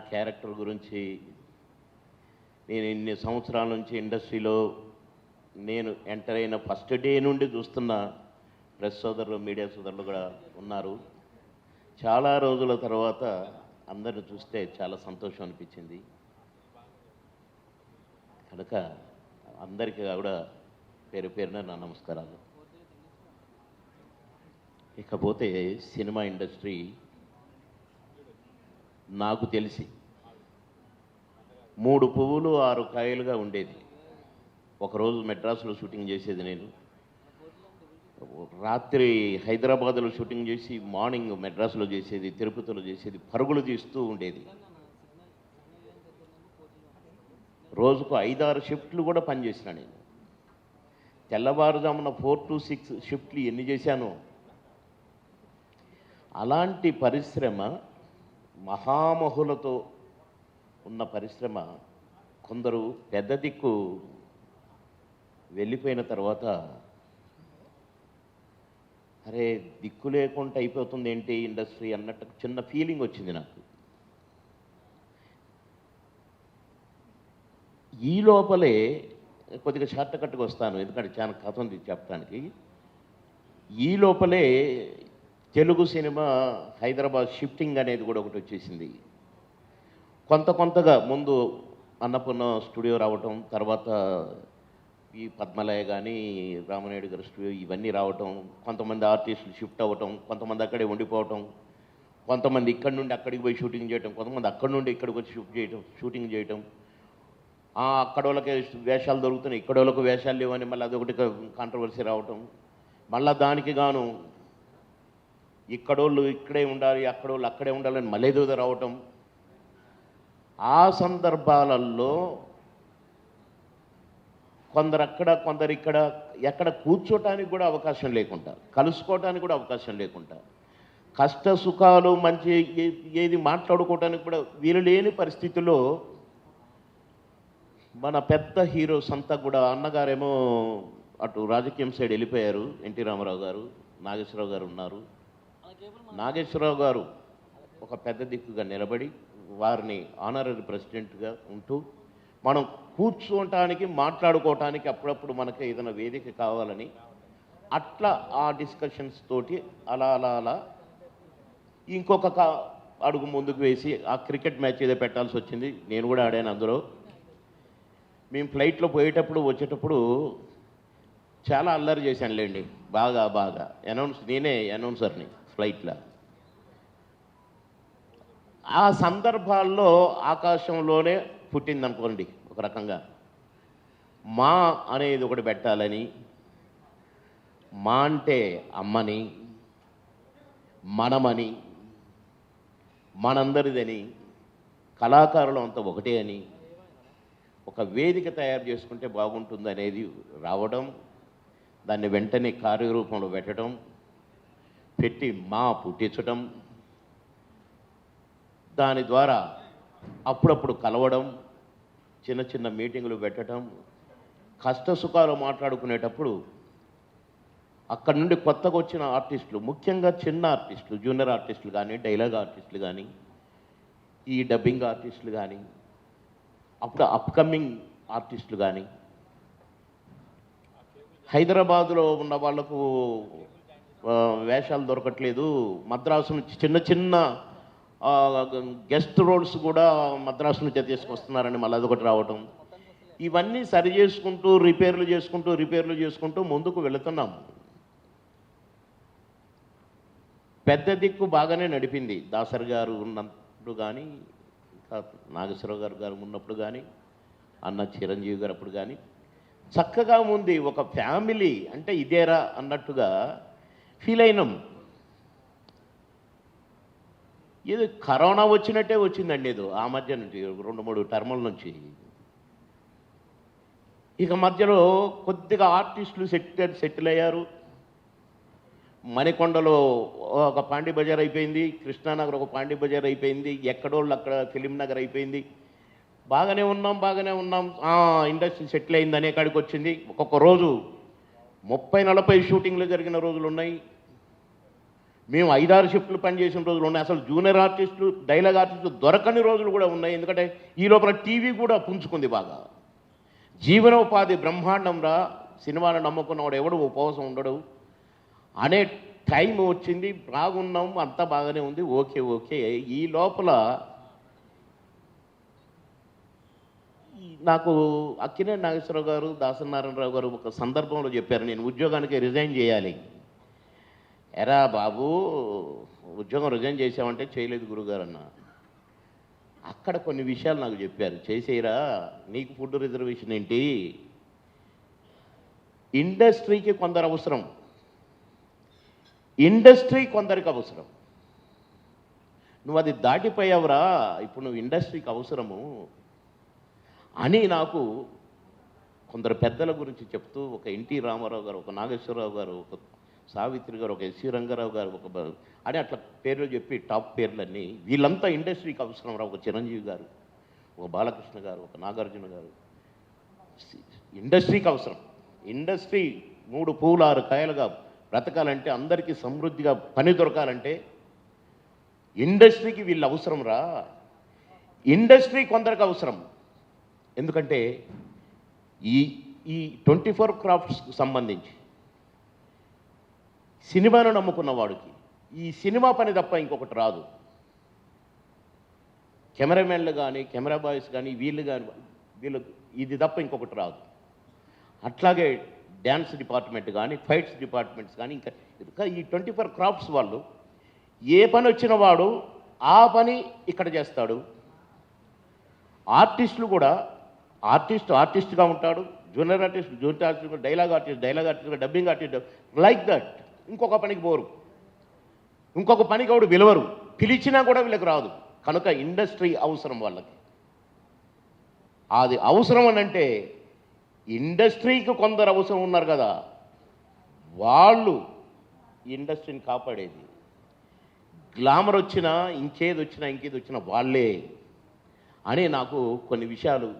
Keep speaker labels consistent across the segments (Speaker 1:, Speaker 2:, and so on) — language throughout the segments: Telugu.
Speaker 1: క్యారెక్టర్ గురించి నేను ఇన్ని సంవత్సరాల నుంచి ఇండస్ట్రీలో నేను ఎంటర్ అయిన ఫస్ట్ డే నుండి చూస్తున్న ప్రెస్ సోదరులు మీడియా సోదరులు కూడా ఉన్నారు. చాలా రోజుల తర్వాత అందరిని చూస్తే చాలా సంతోషం అనిపించింది. కనుక అందరికీ కూడా పేరు పేరున నా నమస్కారాలు. ఇకపోతే సినిమా ఇండస్ట్రీ నాకు తెలిసి 3 పువ్వులు 6 కాయలుగా ఉండేది. ఒకరోజు మెడ్రాస్లో షూటింగ్ చేసేది నేను, రాత్రి హైదరాబాద్లో షూటింగ్ చేసి మార్నింగ్ మెడ్రాస్లో చేసేది, తిరుపతిలో చేసేది, పరుగులు తీస్తూ ఉండేది. రోజుకు 5-6 షిఫ్ట్లు కూడా పనిచేసిన నేను. తెల్లవారుజామున 4 to 6 షిఫ్ట్లు ఎన్ని చేశానో. అలాంటి పరిశ్రమ, మహామహులతో ఉన్న పరిశ్రమ కొందరు పెద్ద దిక్కు వెళ్ళిపోయిన తర్వాత అరే దిక్కు లేకుండా అయిపోతుంది ఏంటి ఇండస్ట్రీ అన్నట్టు చిన్న ఫీలింగ్ వచ్చింది నాకు. ఈ లోపలే కొద్దిగా షార్ట్ కట్గా వస్తాను, ఎందుకంటే చాలా కథ ఉంది చెప్పడానికి. ఈ లోపలే తెలుగు సినిమా హైదరాబాద్ షిఫ్టింగ్ అనేది కూడా ఒకటి వచ్చేసింది. కొంతగా ముందు అన్నపూర్ణ స్టూడియో రావటం, తర్వాత ఈ పద్మలయ కానీ రామనాయుడు గారి స్టూడియో ఇవన్నీ రావటం, కొంతమంది ఆర్టిస్టులు షిఫ్ట్ అవ్వటం, కొంతమంది అక్కడే ఉండిపోవటం, కొంతమంది ఇక్కడి నుండి అక్కడికి పోయి షూటింగ్ చేయటం, కొంతమంది అక్కడి నుండి ఇక్కడికి వచ్చి షూటింగ్ చేయటం. అక్కడ వాళ్ళకి వేషాలు దొరుకుతున్నాయి, ఇక్కడ వాళ్ళకు వేషాలు లేవని మళ్ళీ అదొకటి కాంట్రవర్సీ రావటం. మళ్ళీ దానికి గాను ఇక్కడోళ్ళు ఇక్కడే ఉండాలి, అక్కడోళ్ళు అక్కడే ఉండాలని మళ్ళీ ఏదో రావటం. ఆ సందర్భాలలో కొందరు అక్కడ, కొందరు ఇక్కడ, ఎక్కడ కూర్చోటానికి కూడా అవకాశం లేకుండా, కలుసుకోవటానికి కూడా అవకాశం లేకుండా, కష్ట సుఖాలు మంచి ఏది మాట్లాడుకోవటానికి కూడా వీలు లేని పరిస్థితుల్లో మన పెద్ద హీరోస్ అంతా కూడా, అన్నగారేమో అటు రాజకీయం సైడ్ వెళ్ళిపోయారు, ఎన్టీ రామారావు గారు, నాగేశ్వరరావు గారు ఉన్నారు. నాగేశ్వరరావు గారు ఒక పెద్ద దిక్కుగా నిలబడి వారిని ఆనరరీ ప్రెసిడెంట్గా ఉంటూ మనం కూర్చోటానికి మాట్లాడుకోవటానికి అప్పుడప్పుడు మనకి ఏదైనా వేదిక కావాలని అట్లా ఆ డిస్కషన్స్ తోటి అలా ఇంకొక అడుగు ముందుకు వేసి ఆ క్రికెట్ మ్యాచ్ ఏదో పెట్టాల్సి వచ్చింది. నేను కూడా ఆడాను అందులో. మేము ఫ్లైట్లో పోయేటప్పుడు వచ్చేటప్పుడు చాలా అల్లరి చేశానులేండి, బాగా నేనే అనౌన్సర్ని ఫ్లైట్లో. ఆ సందర్భాల్లో ఆకాశంలోనే పుట్టిందనుకోండి ఒక రకంగా. మా అనేది ఒకటి పెట్టాలని, మా అంటే అమ్మని, మనమని, మనందరిదని, కళాకారులు అంతా ఒకటే అని ఒక వేదిక తయారు చేసుకుంటే బాగుంటుంది అనేది రావడం, దాన్ని వెంటనే కార్యరూపంలో పెట్టి మా పుట్టించటం, దాని ద్వారా అప్పుడప్పుడు కలవడం, చిన్న మీటింగులు పెట్టడం, కష్ట సుఖాలు మాట్లాడుకునేటప్పుడు అక్కడి నుండి కొత్తగా వచ్చిన ఆర్టిస్టులు, ముఖ్యంగా చిన్న ఆర్టిస్టులు, జూనియర్ ఆర్టిస్టులు కానీ, డైలాగ్ ఆర్టిస్టులు కానీ, ఈ డబ్బింగ్ ఆర్టిస్టులు కానీ, అప్పుడు అప్కమింగ్ ఆర్టిస్టులు కానీ, హైదరాబాదులో ఉన్న వాళ్లకు వేషాలు దొరకట్లేదు, మద్రాసు నుంచి చిన్న గెస్ట్ రోల్స్ కూడా మద్రాసు నుంచి తీసుకొస్తున్నారని మళ్ళీ అదొకటి రావటం. ఇవన్నీ సరి చేసుకుంటూ రిపేర్లు చేసుకుంటూ ముందుకు వెళుతున్నాం. పెద్ద దిక్కు బాగానే నడిపింది. దాసరి గారు ఉన్నప్పుడు కానీ, ఇంకా నాగేశ్వరరావు గారు ఉన్నప్పుడు కానీ, అన్న చిరంజీవి గారు అప్పుడు కానీ చక్కగా ఉంది. ఒక ఫ్యామిలీ అంటే ఇదేరా అన్నట్టుగా ఫీల్ అయినాం. ఏదో కరోనా వచ్చినట్టే వచ్చిందండి, ఏదో ఆ మధ్య నుంచి 2-3 టర్ముల నుంచి. ఇక మధ్యలో కొద్దిగా ఆర్టిస్టులు సెటిల్ అయ్యారు. మణికొండలో ఒక పాండీ బజార్ అయిపోయింది, కృష్ణానగర్ ఒక పాండీ బజార్ అయిపోయింది, ఎక్కడోళ్ళు అక్కడ ఫిలిం నగర్ అయిపోయింది. బాగానే ఉన్నాం. ఇండస్ట్రీ సెటిల్ అయింది అనే కాడికి వచ్చింది. ఒక్కొక్క రోజు 30-40 షూటింగ్లు జరిగిన రోజులు ఉన్నాయి. మేము 5-6 షిఫ్ట్లు పనిచేసిన రోజులు ఉన్నాయి. అసలు జూనియర్ ఆర్టిస్టులు, డైలాగ్ ఆర్టిస్టులు దొరకని రోజులు కూడా ఉన్నాయి. ఎందుకంటే ఈ లోపల టీవీ కూడా పుంజుకుంది బాగా. జీవనోపాధి బ్రహ్మాండం రా, సినిమాను నమ్ముకున్నవాడు ఎవడు ఉపవాసం ఉండడు అనే టైం వచ్చింది. బాగున్నాం, అంతా బాగానే ఉంది, ఓకే ఓకే. ఈ లోపల నాకు అక్కినేని నాగేశ్వరరావు గారు, దాసనారాయణరావు గారు ఒక సందర్భంలో చెప్పారు, నేను ఉద్యోగానికి రిజైన్ చేయాలి. ఎరా బాబు, ఉద్యోగం రిజైన్ చేసామంటే చేయలేదు గురుగారు అన్న. అక్కడ కొన్ని విషయాలు నాకు చెప్పారు, చేసేయరా, నీకు ఫుడ్ రిజర్వేషన్ ఏంటి, ఇండస్ట్రీకి కొందరు అవసరం, ఇండస్ట్రీ కొందరికి అవసరం, నువ్వు అది దాటిపోయావురా, ఇప్పుడు నువ్వు ఇండస్ట్రీకి అవసరము అని నాకు కొందరు పెద్దల గురించి చెప్తూ, ఒక ఎన్టీ రామారావు గారు, ఒక నాగేశ్వరరావు గారు, ఒక సావిత్రి గారు, ఒక ఎస్వి రంగారావు గారు, ఒక అని అట్లా పేర్లు చెప్పి టాప్ పేర్లన్నీ, వీళ్ళంతా ఇండస్ట్రీకి అవసరం రా. ఒక చిరంజీవి గారు, ఒక బాలకృష్ణ గారు, ఒక నాగార్జున గారు, ఇండస్ట్రీకి అవసరం. ఇండస్ట్రీ 3 పూలు 6 కాయలుగా బ్రతకాలంటే, అందరికీ సమృద్ధిగా పని దొరకాలంటే ఇండస్ట్రీకి వీళ్ళు అవసరం రా. ఇండస్ట్రీ కొందరికి అవసరం. ఎందుకంటే ఈ 24 క్రాఫ్ట్స్కి సంబంధించి సినిమాను నమ్ముకున్న వాడికి ఈ సినిమా పని తప్ప ఇంకొకటి రాదు. కెమెరామెన్లు కానీ, కెమెరా బాయ్స్ కానీ, వీళ్ళు ఇది తప్ప ఇంకొకటి రాదు. అట్లాగే డ్యాన్స్ డిపార్ట్మెంట్ కానీ, ఫైట్స్ డిపార్ట్మెంట్స్ కానీ, ఇంకా ఈ 24 క్రాఫ్ట్స్ వాళ్ళు ఏ పని వచ్చిన వాడు ఆ పని ఇక్కడ చేస్తాడు. ఆర్టిస్టులు కూడా ఆర్టిస్ట్గా ఉంటాడు, junior artist, dialogue artist, dubbing artist, like that. ఇంకొక పనికి పోరు, ఇంకొక పనికి వాడు విలువరు, పిలిచినా కూడా వీళ్ళకి రాదు. కనుక ఇండస్ట్రీ అవసరం వాళ్ళకి. అది అవసరం అని అంటే ఇండస్ట్రీకి కొందరు అవసరం ఉన్నారు కదా, వాళ్ళు ఇండస్ట్రీని కాపాడేది. గ్లామర్ వచ్చినా, ఇంకేది వచ్చినా వాళ్ళే అని నాకు కొన్ని విషయాలు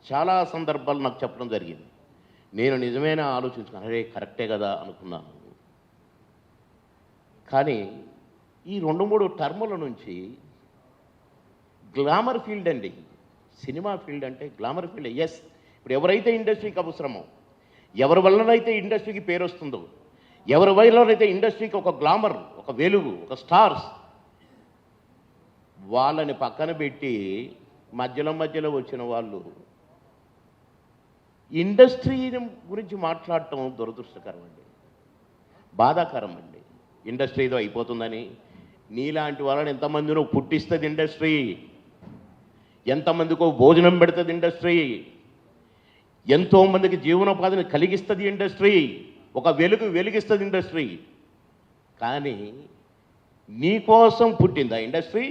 Speaker 1: చాలా సందర్భాలు నాకు చెప్పడం జరిగింది. నేను నిజమైన ఆలోచించుకున్నాను, అరే కరెక్టే కదా అనుకున్నాను. కానీ ఈ 2-3 టర్ముల నుంచి గ్లామర్ ఫీల్డ్ అండి, సినిమా ఫీల్డ్ అంటే గ్లామర్ ఫీల్డ్. ఎస్, ఇప్పుడు ఎవరైతే ఇండస్ట్రీకి అవసరమో, ఎవరి వల్లనైతే ఇండస్ట్రీకి పేరు వస్తుందో, ఎవరి వల్లనైతే ఇండస్ట్రీకి ఒక గ్లామర్, ఒక వెలుగు, ఒక స్టార్స్, వాళ్ళని పక్కన పెట్టి మధ్యలో వచ్చిన వాళ్ళు ఇండస్ట్రీ గురించి మాట్లాడటం దురదృష్టకరం అండి, బాధాకరం అండి. ఇండస్ట్రీ ఏదో అయిపోతుందని, నీలాంటి వాళ్ళని ఎంతమందినో పుట్టిస్తుంది ఇండస్ట్రీ, ఎంతమందికో భోజనం పెడుతుంది ఇండస్ట్రీ, ఎంతోమందికి జీవనోపాధిని కలిగిస్తుంది ఇండస్ట్రీ, ఒక వెలిగిస్తుంది ఇండస్ట్రీ. కానీ నీకోసం పుట్టిందా ఇండస్ట్రీ?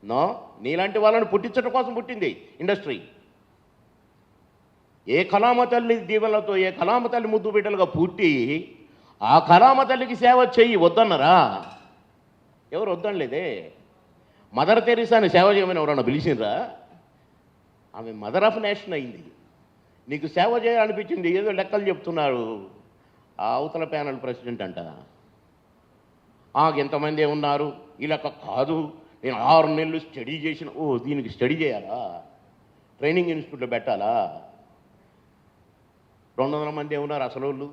Speaker 1: నో, నీలాంటి వాళ్ళని పుట్టించడం కోసం పుట్టింది ఇండస్ట్రీ. ఏ కళామ తల్లి దీవెనలతో, ఏ కళామ తల్లి ముద్దు బిడ్డలుగా పుట్టి ఆ కళామ తల్లికి సేవ చెయ్యి వద్దన్నరా? ఎవరు వద్దనలేదే. మదర్ తెరీసాని సేవ చేయమని ఎవరన్నా పిలిచిండ్రా? ఆమె మదర్ ఆఫ్ నేషన్ అయింది. నీకు సేవ చేయాలనిపించింది, ఏదో లెక్కలు చెప్తున్నారు ఆ అవతల ప్యానల్ ప్రెసిడెంట్ అంట. ఎంతమంది ఉన్నారు, ఈ లెక్క కాదు, నేను 6 నెలలు స్టడీ చేసిన. దీనికి స్టడీ చేయాలా? ట్రైనింగ్ ఇన్స్టిట్యూట్లో పెట్టాలా? 200 మంది ఉన్నారు అసలు వాళ్ళు,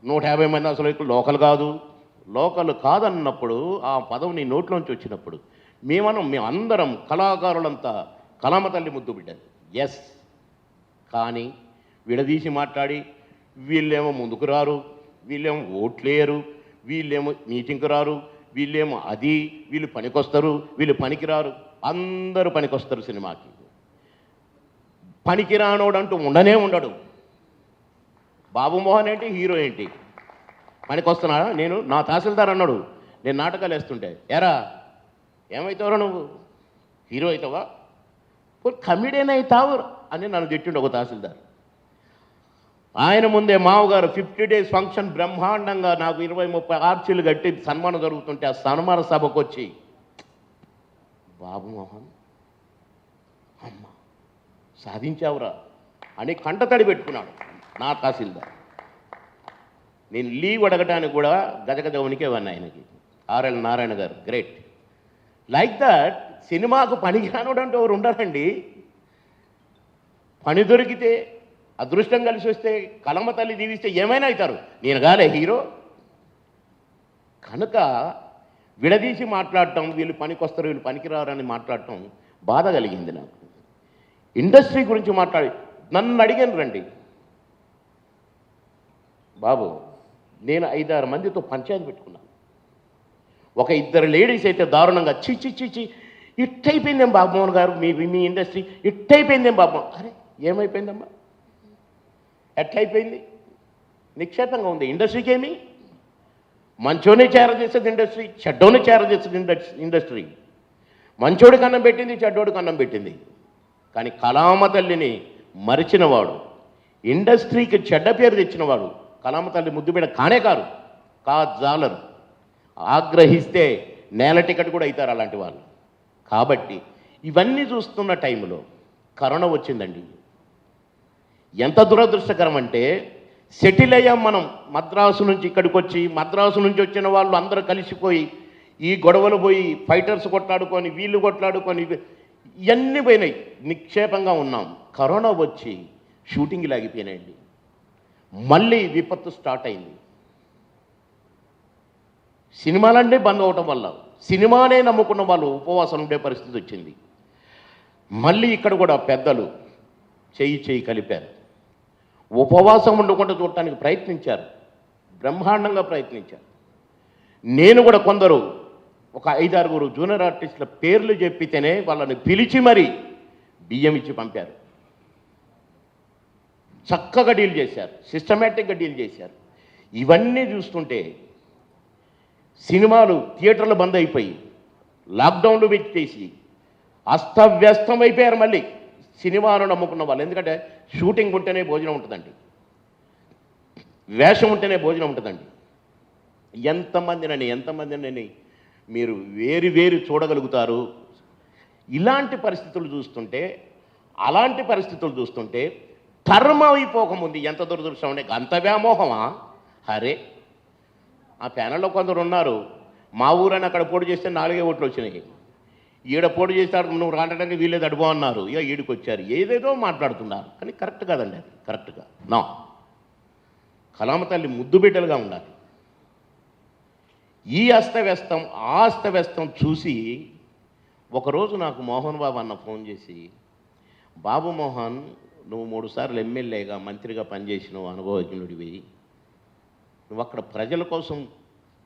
Speaker 1: 150 మంది అసలు లోకల్ కాదన్నప్పుడు, ఆ పదవి నీ నోట్లోంచి వచ్చినప్పుడు మేమందరం కళాకారులంతా కళామ తల్లి ముద్దు బిడ్డలు. ఎస్, కానీ విడదీసి మాట్లాడి వీళ్ళేమో ముందుకు రారు, వీళ్ళేమో ఓట్లేయరు, వీళ్ళేమో మీటింగ్కి రారు, వీళ్ళేమో అది, వీళ్ళు పనికొస్తారు, వీళ్ళు పనికిరారు. అందరూ పనికొస్తారు సినిమాకి. పనికిరానోడు అంటూ ఉండడు. బాబు మోహన్ ఏంటి, హీరో ఏంటి, పనికొస్తున్నాడా? నా తహసీల్దార్ అన్నాడు, నేను నాటకాలు వేస్తుంటే, ఎరా ఏమవుతావురా నువ్వు, హీరో అవుతావా, కమిడియన్ అవుతావు అని నన్ను తిట్టిండు ఒక తహసీల్దార్. ఆయన ముందే మావగారు 50 days ఫంక్షన్ బ్రహ్మాండంగా నాకు 20-30 ఆర్చీలు కట్టి సన్మానం జరుగుతుంటే ఆ సన్మాన సభకు వచ్చి, బాబు మోహన్ అమ్మ సాధించావురా అని కంటతడి పెట్టుకున్నాడు నా తహసీల్దార్. నేను లీవ్ అడగటానికి కూడా గజగజ వణికేవాడిని ఆయనకి. ఆర్ఎల్ నారాయణ గారు గ్రేట్. లైక్ దట్ సినిమాకు పనికిరానుడు అంటూ ఎవరు ఉండరండి. పని దొరికితే, అదృష్టం కలిసి వస్తే, కలమ తల్లి దీవిస్తే ఏమైనా అవుతారు. నేను కాలే హీరో. కనుక విడదీసి మాట్లాడటం, వీళ్ళు పనికొస్తారు వీళ్ళు పనికిరారని మాట్లాడటం బాధ కలిగింది నాకు. ఇండస్ట్రీ గురించి మాట్లాడి నన్ను అడిగాను, రండి బాబు, నేను 5-6 మందితో పంచాయతీ పెట్టుకున్నాను. ఒక 2 లేడీస్ అయితే దారుణంగా చి ఇట్టయిపోయిందేం బాబుమోహన్ గారు మీ ఇండస్ట్రీ ఇట్టయిపోయిందేం బాబు. అరే ఏమైపోయిందమ్మా, ఎట్లయిపోయింది? నిక్షేపంగా ఉంది. ఇండస్ట్రీకి ఏమి? మంచోనే చేరదీస్తుంది ఇండస్ట్రీ, చెడ్డోనే చేరదీస్తుంది ఇండస్ట్రీ. మంచోడికి అన్నం పెట్టింది, చెడ్డోడికి అన్నం పెట్టింది. కానీ కళామ తల్లిని మరిచినవాడు, ఇండస్ట్రీకి చెడ్డ పేరు తెచ్చినవాడు కళామ తల్లి ముద్దుబిడ్డ కానే కారు, జాలరు. ఆగ్రహిస్తే నేల టికెట్ కూడా అవుతారు అలాంటి వాళ్ళు. కాబట్టి ఇవన్నీ చూస్తున్న టైంలో కరోనా వచ్చిందండి. ఎంత దురదృష్టకరం అంటే, సెటిల్ అయ్యాం మనం. మద్రాసు నుంచి ఇక్కడికి వచ్చి, మద్రాసు నుంచి వచ్చిన వాళ్ళు అందరూ కలిసిపోయి ఈ గొడవలు పోయి, ఫైటర్స్ కొట్లాడుకొని, వీళ్ళు కొట్లాడుకొని, ఇవన్నీ పోయినాయి. నిక్షేపంగా ఉన్నాం. కరోనా వచ్చి షూటింగ్లు ఆగిపోయినాయండి. మళ్ళీ విపత్తు స్టార్ట్ అయింది. సినిమాలన్నీ బంద్ అవటం వల్ల సినిమానే నమ్ముకున్న వాళ్ళు ఉపవాసం ఉండే పరిస్థితి వచ్చింది. మళ్ళీ ఇక్కడ కూడా పెద్దలు చెయ్యి కలిపారు. ఉపవాసం ఉండకుండా చూడటానికి ప్రయత్నించారు, బ్రహ్మాండంగా ప్రయత్నించారు. నేను కూడా కొందరు ఒక 5-6 జూనియర్ ఆర్టిస్టుల పేర్లు చెప్పితేనే వాళ్ళని పిలిచి మరీ బియ్యం ఇచ్చి పంపారు. చక్కగా డీల్ చేశారు, సిస్టమేటిక్గా డీల్ చేశారు. ఇవన్నీ చూస్తుంటే సినిమాలు థియేటర్లు బంద్ అయిపోయి, లాక్డౌన్లు పెట్టేసి అస్తవ్యస్తం అయిపోయారు మళ్ళీ సినిమాను నమ్ముకున్న వాళ్ళు. ఎందుకంటే షూటింగ్ ఉంటేనే భోజనం ఉంటుందండి, వేషం ఉంటేనే భోజనం ఉంటుందండి. ఎంతమందినని మీరు వేరు చూడగలుగుతారు. ఇలాంటి పరిస్థితులు చూస్తుంటే, అలాంటి పరిస్థితులు చూస్తుంటే టర్మ్ అయిపోకముందు ఎంత దురదృష్టం ఉండే, అంత వ్యామోహమా? అరే, ఆ ప్యానల్లో కొందరు ఉన్నారు, మా ఊరని అక్కడ పోటీ చేస్తే 4 ఓట్లు వచ్చినాయి, ఈడ పోటీ చేస్తాడు నువ్వు రావడానికి వీళ్ళేది అడుగు అన్నారు, ఇక ఈడికి వచ్చారు, ఏదేదో మాట్లాడుతున్నారు. కానీ కరెక్ట్ కాదండి, అది కరెక్ట్గా నా కళామ తల్లి ముద్దు బిడ్డలుగా ఉండాలి. ఈ అస్తవ్యస్తం ఆ అస్తవ్యస్తం చూసి ఒకరోజు నాకు మోహన్ బాబు అన్న ఫోన్ చేసి, బాబు మోహన్, నువ్వు 3 సార్లు ఎమ్మెల్యేగా మంత్రిగా పనిచేసినావు, అనుభవజ్ఞుడివి, నువ్వు అక్కడ ప్రజల కోసం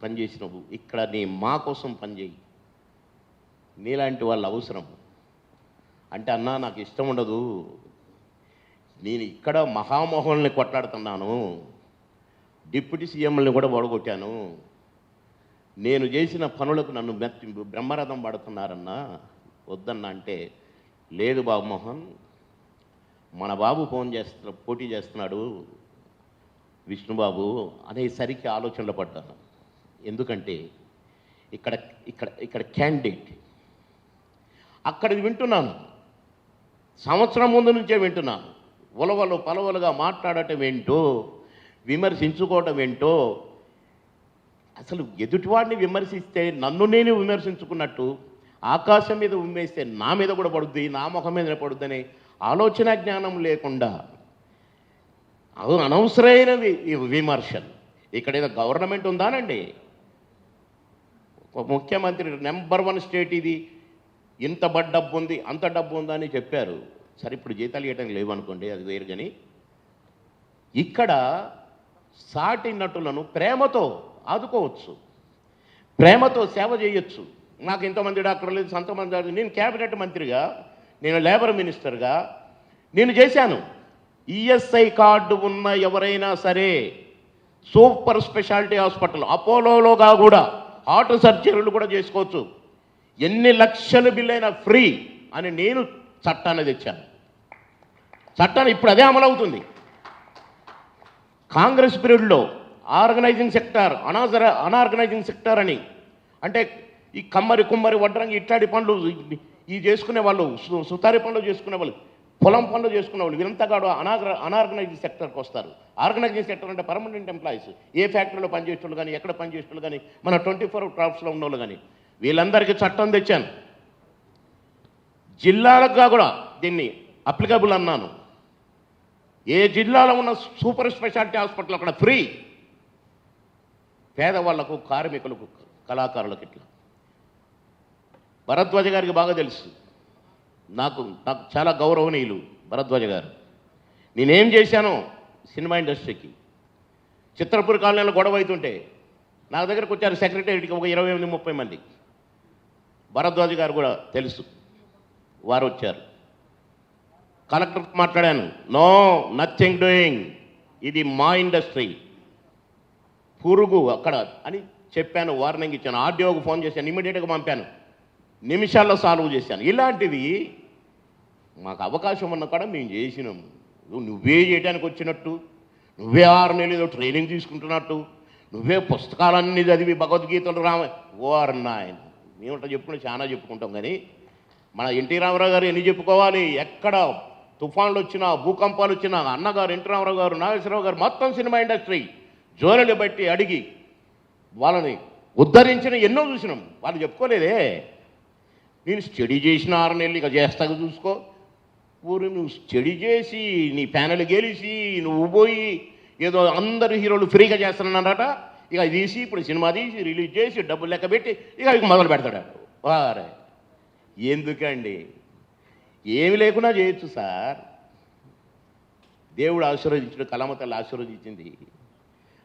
Speaker 1: పనిచేసినావు, ఇక్కడ మా కోసం పనిచేయి, నీలాంటి వాళ్ళు అవసరం అంటే. అన్నా నాకు ఇష్టం ఉండదు, నేను ఇక్కడ మహామోహన్ని కొట్లాడుతున్నాను, డిప్యూటీ సీఎంని కూడా ఓడగొట్టాను, నేను చేసిన పనులకు నన్ను బ్రహ్మరథం పడుతున్నారన్నా, వద్దన్నా అంటే, లేదు బాబు మోహన్, మన బాబు పోటీ చేస్తున్నాడు విష్ణుబాబు అనేసరికి ఆలోచనలో పడ్డాను. ఎందుకంటే ఇక్కడ క్యాండిడేట్, అక్కడికి వింటున్నాను, సంవత్సరం ముందు నుంచే వింటున్నాను. ఉలవలు పలవలుగా మాట్లాడటం ఏంటో, విమర్శించుకోవటం ఏంటో. అసలు ఎదుటివాడిని విమర్శిస్తే నన్ను నేను విమర్శించుకున్నట్టు, ఆకాశం మీద ఉమ్మేస్తే నా మీద కూడా పడుద్ది, నా ముఖం మీద పడుద్దని ఆలోచన జ్ఞానం లేకుండా అనవసరమైన విమర్శలు. ఇక్కడ ఏదో గవర్నమెంట్ ఉందానండి, ముఖ్యమంత్రి నెంబర్ 1 స్టేట్ ఇది, ఇంత డబ్బు ఉంది అంత డబ్బు ఉందా అని చెప్పారు. సరే, ఇప్పుడు జీతాలు ఇవ్వటం లేవనుకోండి, అది వేరు. కానీ ఇక్కడ సాటి నటులను ప్రేమతో ఆదుకోవచ్చు, ప్రేమతో సేవ చేయొచ్చు. నాకు ఇంతమంది డాక్టర్లు లేదు, అంతమంది. నేను క్యాబినెట్ మంత్రిగా, నేను లేబర్ మినిస్టర్గా నేను చేశాను. ఈఎస్ఐ కార్డు ఉన్న ఎవరైనా సరే సూపర్ స్పెషాలిటీ హాస్పిటల్ అపోలోలోగా కూడా హార్ట్ సర్జరీలు కూడా చేసుకోవచ్చు, ఎన్ని లక్షల బిల్ అయినా ఫ్రీ అని నేను చట్టాన్ని తెచ్చాను. చట్టాన్ని ఇప్పుడు అదే అమలవుతుంది. కాంగ్రెస్ పీరియడ్లో ఆర్గనైజింగ్ సెక్టార్, అనార్గనైజింగ్ సెక్టార్ అని, అంటే ఈ కుమ్మరి వడ్రంగి ఇట్లాంటి పనులు ఈ చేసుకునే వాళ్ళు, సుతారి పనులు చేసుకునే వాళ్ళు పొలం పనులు చేసుకున్న వాళ్ళు వీళ్ళంతా కాదు అనార్గనైజ్డ్ సెక్టర్కి వస్తారు. ఆర్గనైజ్డ్ సెక్టర్ అంటే పర్మనెంట్ ఎంప్లాయీస్, ఏ ఫ్యాక్టరీలో పనిచేసేవాళ్ళు కానీ, ఎక్కడ పనిచేసేవాళ్ళు కానీ, మన 24 క్రాఫ్ట్స్లో ఉన్నవాళ్ళు కానీ, వీళ్ళందరికీ చట్టం తెచ్చాను. జిల్లాలకు కూడా దీన్ని అప్లికబుల్ అన్నాను. ఏ జిల్లాలో ఉన్న సూపర్ స్పెషాలిటీ హాస్పిటల్ అక్కడ ఫ్రీ, పేదవాళ్లకు, కార్మికులకు, కళాకారులకు. ఇట్లా భరద్వాజ గారికి బాగా తెలుసు, నాకు చాలా గౌరవనీయులు భరద్వాజ గారు. నేనేం చేశానో సినిమా ఇండస్ట్రీకి, చిత్రపూర్ కాలనీలో గొడవ అవుతుంటే నా దగ్గరకు వచ్చారు సెక్రటరీకి ఒక 28-30 మంది. భరద్వాజ గారు కూడా తెలుసు, వారు వచ్చారు. కలెక్టర్తో మాట్లాడాను, నో నథింగ్ డూయింగ్, ఇది మా ఇండస్ట్రీ, పురుగు అక్కడ అని చెప్పాను, వార్నింగ్ ఇచ్చాను. ఆర్డీఓకి ఫోన్ చేశాను, ఇమ్మీడియట్గా పంపాను, నిమిషాల్లో సాల్వ్ చేశాను. ఇలాంటివి మాకు అవకాశం ఉన్న కూడా మేము చేసినాం. నువ్వే చేయడానికి వచ్చినట్టు, నువ్వే 6 నెలలు ఏదో ట్రైనింగ్ తీసుకుంటున్నట్టు, నువ్వే పుస్తకాలన్నీ చదివి భగవద్గీతలు ఓర్ నాయన మేమంట చెప్పుకుంటే చాలా చెప్పుకుంటాం. కానీ మన ఎన్టీ రామారావు గారు ఎన్ని చెప్పుకోవాలి? ఎక్కడ తుఫాన్లు వచ్చినా, భూకంపాలు వచ్చినా అన్నగారు ఎన్టీ రామారావు గారు, నాగేశ్వరరావు గారు మొత్తం సినిమా ఇండస్ట్రీ జోనలు బట్టి అడిగి వాళ్ళని ఉద్ధరించిన ఎన్నో చూసినాం. వాళ్ళు చెప్పుకోలేదే. నేను స్టడీ చేసిన 6 నెలలు ఇక చేస్తాక చూసుకో. ఊరు నువ్వు స్టడీ చేసి నీ ప్యానెల్ గెలిచి నువ్వు పోయి ఏదో అందరు హీరోలు ఫ్రీగా చేస్తున్నారట, ఇక తీసి ఇప్పుడు సినిమా తీసి రిలీజ్ చేసి డబ్బులు లెక్క పెట్టి ఇక మొదలు పెడతాడు. వారే ఎందుకండి? ఏమి లేకున్నా చేయొచ్చు సార్. దేవుడు ఆశీర్వదించాడు, కళామతల్లి ఆశీర్వదించింది.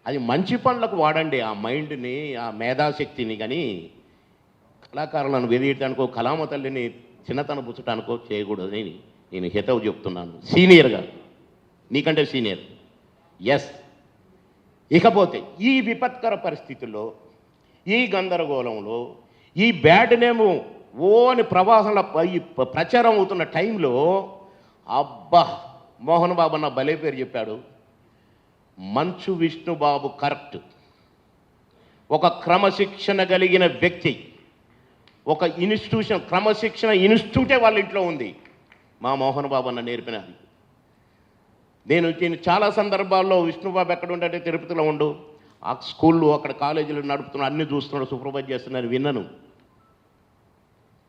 Speaker 1: అది మంచి పనులకు వాడండి ఆ మైండ్ని, ఆ మేధాశక్తిని. కానీ కళాకారులను వెదియటానికో, కళామతల్లిని చిన్నతన పుచ్చటానికో చేయకూడదని నేను హితవు చెప్తున్నాను. సీనియర్గా, నీకంటే సీనియర్. ఎస్. ఇకపోతే ఈ విపత్కర పరిస్థితుల్లో, ఈ గందరగోళంలో, ఈ బ్యాడ్ నేము ఓ అని ప్రవాహంలో ఈ ప్రచారం అవుతున్న టైంలో, అబ్బా మోహన్ బాబు అన్న భలే పేరు చెప్పాడు. మంచు విష్ణుబాబు కరెక్ట్. ఒక క్రమశిక్షణ కలిగిన వ్యక్తి, ఒక ఇన్స్టిట్యూషన్, క్రమశిక్షణ ఇన్స్టిట్యూటే వాళ్ళ ఇంట్లో ఉంది. మా మోహన్ బాబు అన్న నేర్పినది. నేను చాలా సందర్భాల్లో విష్ణుబాబు ఎక్కడ ఉండే తిరుపతిలో ఉండు, ఆ స్కూళ్ళు అక్కడ కాలేజీలు నడుపుతున్నాడు, అన్నీ చూస్తున్నాడు, సూపర్వైజ్ చేస్తున్నాను, విన్నాను.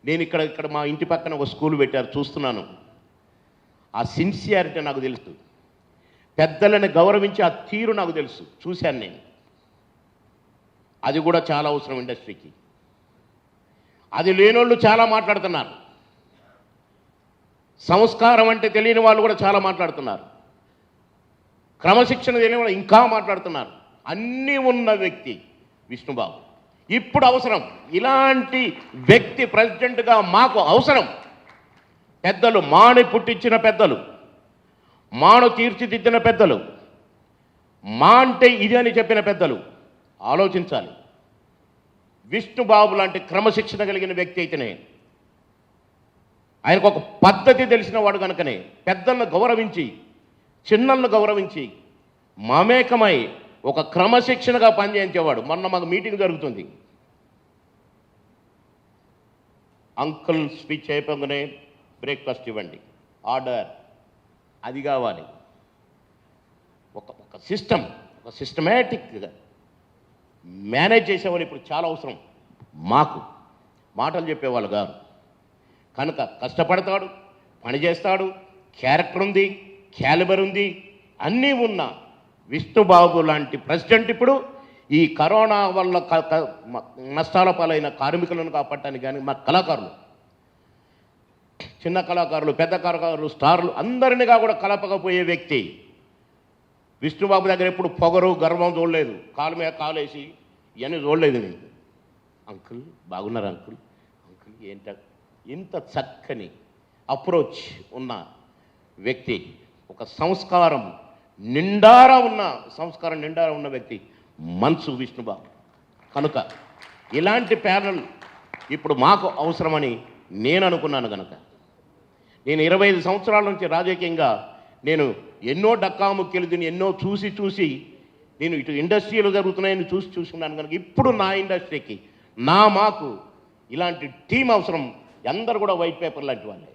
Speaker 1: నేను ఇక్కడ మా ఇంటి పక్కన ఒక స్కూల్ పెట్టారు, చూస్తున్నాను. ఆ సిన్సియారిటీ నాకు తెలుసు, పెద్దలను గౌరవించి ఆ తీరు నాకు తెలుసు, చూశాను నేను. అది కూడా చాలా అవసరం ఇండస్ట్రీకి. అది లేనోళ్ళు చాలా మాట్లాడుతున్నారు. సంస్కారం అంటే తెలియని వాళ్ళు కూడా చాలా మాట్లాడుతున్నారు. క్రమశిక్షణ తెలియని వాళ్ళు ఇంకా మాట్లాడుతున్నారు. అన్నీ ఉన్న వ్యక్తి విష్ణుబాబు. ఇప్పుడు అవసరం ఇలాంటి వ్యక్తి ప్రెసిడెంట్గా మాకు అవసరం. పెద్దలు, మాని పుట్టించిన పెద్దలు, మాను తీర్చిదిద్దిన పెద్దలు, మా అంటే ఇది అని చెప్పిన పెద్దలు ఆలోచించాలి. విష్ణుబాబు లాంటి క్రమశిక్షణ కలిగిన వ్యక్తి అయితేనే, ఆయనకు ఒక పద్ధతి తెలిసిన వాడు కనుకనే పెద్దలను గౌరవించి, చిన్నలను గౌరవించి, మమేకమై ఒక క్రమశిక్షణగా పనిచేయించేవాడు. మొన్న మాకు మీటింగ్ జరుగుతుంది. అంకుల్ స్పీచ్ అయిపోగానే బ్రేక్ఫాస్ట్ ఇవ్వండి, ఆర్డర్, అది కావాలి. ఒక సిస్టమ్, ఒక సిస్టమేటిక్గా మేనేజ్ చేసేవాళ్ళు ఇప్పుడు చాలా అవసరం. మాకు మాటలు చెప్పేవాళ్ళు కాదు. కనుక కష్టపడతాడు, పని చేస్తాడు, క్యారెక్టర్ ఉంది, క్యాలిబర్ ఉంది, అన్నీ ఉన్న విష్ణుబాబు లాంటి ప్రెసిడెంట్ ఇప్పుడు ఈ కరోనా వల్ల నష్టాల పాలైన కార్మికులను కాపాడటానికి కానీ, మా కళాకారులు, చిన్న కళాకారులు, పెద్ద కళాకారులు, స్టార్లు అందరినిగా కూడా కలపకపోయే వ్యక్తి విష్ణుబాబు దగ్గర. ఎప్పుడు పొగరు, గర్వం చూడలేదు, కాలు మీద కాలేసి ఇవన్నీ చూడలేదు నేను. అంకుల్ బాగున్నారు అంకుల్, అంకుల్ ఏంట, ఇంత చక్కని అప్రోచ్ ఉన్న వ్యక్తి, ఒక సంస్కారం నిండారా ఉన్న వ్యక్తి మంచు విష్ణుబాబు. కనుక ఇలాంటి ప్యానల్ ఇప్పుడు మాకు అవసరమని నేను అనుకున్నాను. కనుక నేను 25 సంవత్సరాల నుంచి రాజకీయంగా నేను ఎన్నో డక్కాముక్కలు తిని, ఎన్నో చూసి నేను ఇటు ఇండస్ట్రీలో జరుగుతున్నాయని చూసుకున్నాను. కనుక ఇప్పుడు నా ఇండస్ట్రీకి, మాకు ఇలాంటి టీం అవసరం. అందరూ కూడా వైట్ పేపర్ లాంటి వాళ్ళే.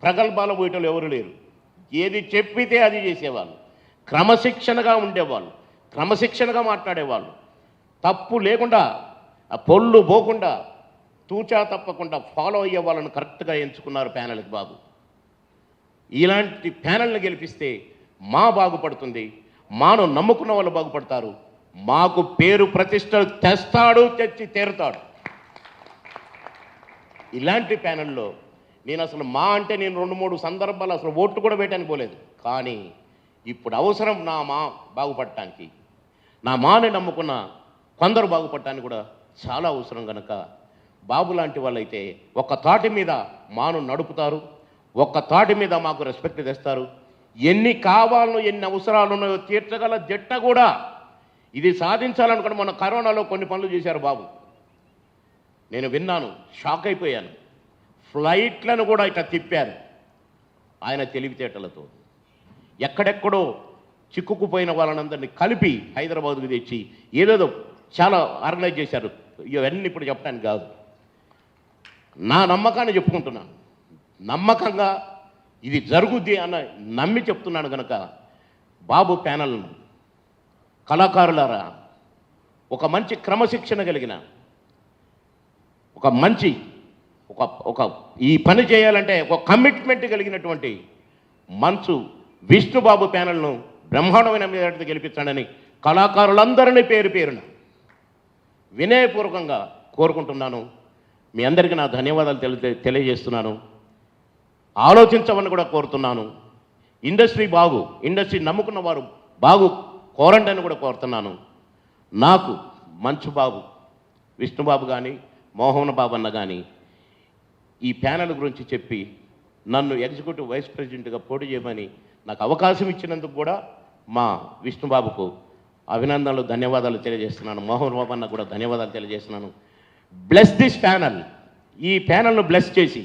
Speaker 1: ప్రగల్భాలు పోయేటోళ్ళు ఎవరు లేరు. ఏది చెప్పితే అది చేసేవాళ్ళు, క్రమశిక్షణగా ఉండేవాళ్ళు, క్రమశిక్షణగా మాట్లాడేవాళ్ళు, తప్పు లేకుండా ఆ పొల్లు పోకుండా తూచా తప్పకుండా ఫాలో అయ్యే వాళ్ళని కరెక్ట్గా ఎంచుకున్నారు ప్యానెల్కి బాబు. ఇలాంటి ప్యానెల్ని గెలిపిస్తే మా బాగుపడుతుంది, మాను నమ్ముకున్న వాళ్ళు బాగుపడతారు, మాకు పేరు ప్రతిష్టలు తెస్తాడు, తెచ్చి తీరుతాడు. ఇలాంటి ప్యానెల్లో నేను అసలు అంటే నేను 2-3 సందర్భాలు అసలు ఓట్లు కూడా వేయటానికి పోలేదు. కానీ ఇప్పుడు అవసరం నా మా బాగుపడటానికి, నా మాని నమ్ముకున్న కొందరు బాగుపడటానికి కూడా చాలా అవసరం కనుక బాబు లాంటి వాళ్ళైతే ఒక్క తాటి మీద మాను నడుపుతారు, ఒక్క తాటి మీద మాకు రెస్పెక్ట్ తెస్తారు. ఎన్ని కావాలనో ఎన్ని అవసరాలు ఉన్నాయో తీర్చగల జట్ట కూడా. ఇది సాధించాలనుకుని మన కరోనాలో కొన్ని పనులు చేశారు బాబు, నేను విన్నాను, షాక్ అయిపోయాను. ఫ్లైట్లను కూడా ఇట్లా తిప్పారు ఆయన తెలివితేటలతో. ఎక్కడెక్కడో చిక్కుకుపోయిన వాళ్ళనందరినీ కలిపి హైదరాబాద్కు తెచ్చి ఏదేదో చాలా ఆర్గనైజ్ చేశారు. ఇవన్నీ ఇప్పుడు చెప్పడానికి కాదు, నా నమ్మకాన్ని చెప్పుకుంటున్నాను. నమ్మకంగా ఇది జరుగుద్ది అన్న నమ్మి చెప్తున్నాను కనుక బాబు ప్యానల్ను కళాకారులారా, ఒక మంచి క్రమశిక్షణ కలిగిన ఒక మంచి ఒక ఈ పని చేయాలంటే ఒక కమిట్మెంట్ కలిగినటువంటి మంచు విష్ణుబాబు ప్యానల్ను బ్రహ్మాండమైన మీద గెలిపించండి కళాకారులందరినీ పేరు పేరున వినయపూర్వకంగా కోరుకుంటున్నాను. మీ అందరికీ నా ధన్యవాదాలు తెలియజేస్తున్నాను. ఆలోచించమని కూడా కోరుతున్నాను. ఇండస్ట్రీ నమ్ముకున్న వారు బాగు కోరండి అని కూడా కోరుతున్నాను. నాకు మంచు బాబు, విష్ణుబాబు కానీ మోహన్ బాబు అన్న కానీ ఈ ప్యానెల్ గురించి చెప్పి నన్ను ఎగ్జిక్యూటివ్ వైస్ ప్రెసిడెంట్గా పోటీ చేయమని నాకు అవకాశం ఇచ్చినందుకు కూడా మా విష్ణుబాబుకు అభినందనలు, ధన్యవాదాలు తెలియజేస్తున్నాను. మోహన్ బాబు అన్న కూడా ధన్యవాదాలు తెలియజేస్తున్నాను. బ్లెస్ దిస్ ప్యానల్, ఈ ప్యానల్ను బ్లెస్ చేసి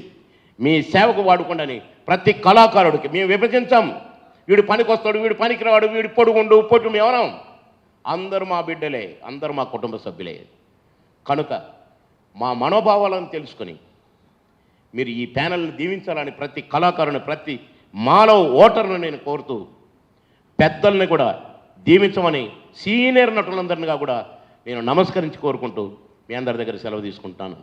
Speaker 1: మీ సేవకు వాడుకోండి. ప్రతి కళాకారుడికి మేము విభజించాం, వీడు పనికి వస్తాడు, వీడు పనికి రాడు, వీడు పొడుగుండు పొట్టు ఎవరం, అందరూ మా బిడ్డలే, అందరూ మా కుటుంబ సభ్యులే. కనుక మా మనోభావాలను తెలుసుకొని మీరు ఈ ప్యానల్ని దీవించాలని ప్రతి కళాకారుని, ప్రతి మాలో ఓటర్ను నేను కోరుతూ, పెద్దల్ని కూడా దీవించమని సీనియర్ నటులందరినీ కూడా నేను నమస్కరించి కోరుకుంటూ మీ అందరి దగ్గర సెలవు తీసుకుంటాను.